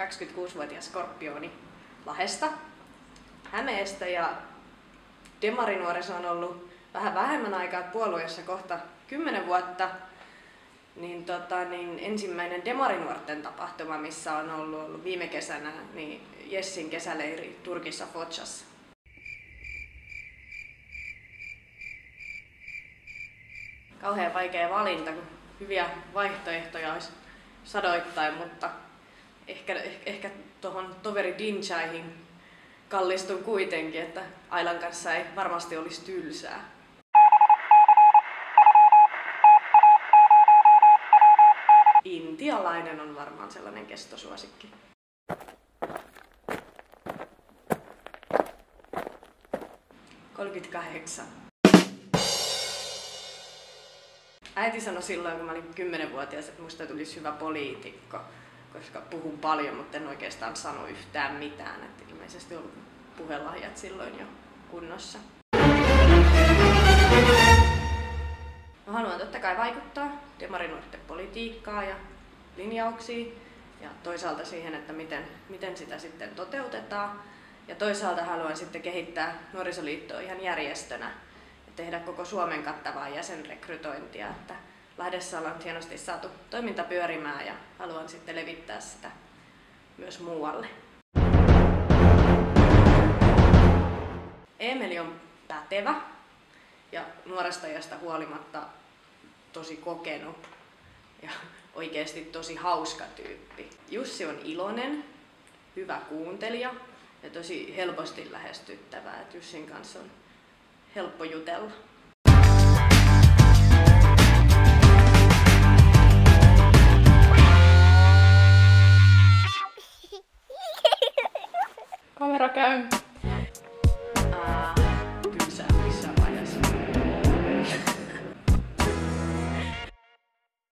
26-vuotias skorpioni Lahdesta, Hämeestä, ja demarinuoriso on ollut vähän vähemmän aikaa puolueessa kohta 10 vuotta. Niin ensimmäinen demarinuorten tapahtuma, missä on ollut viime kesänä, niin Jessin kesäleiri Turkissa Fočassa. Kauhean vaikea valinta, kun hyviä vaihtoehtoja olisi sadoittain, mutta ehkä tuohon toveri Dinjaihin kallistun kuitenkin, että Ailan kanssa ei varmasti olisi tylsää. Intialainen on varmaan sellainen kestosuosikki. (38) Äiti sanoi silloin, kun mä olin 10-vuotias, että musta tulisi hyvä poliitikko, koska puhun paljon, mutta en oikeastaan sano yhtään mitään. Että ilmeisesti ollut puhelahjat silloin jo kunnossa. Mä haluan totta kai vaikuttaa demarinuorten politiikkaan ja linjauksiin ja toisaalta siihen, että miten sitä sitten toteutetaan. Ja toisaalta haluan sitten kehittää nuorisoliittoa ihan järjestönä ja tehdä koko Suomen kattavaa jäsenrekrytointia. Että Lahdessa ollaan hienosti saatu toiminta pyörimään ja haluan sitten levittää sitä myös muualle. Eemeli on pätevä ja nuoresta iästä huolimatta tosi kokenut ja oikeasti tosi hauska tyyppi. Jussi on iloinen, hyvä kuuntelija ja tosi helposti lähestyttävä. Et Jussin kanssa on helppo jutella. Kamera käy.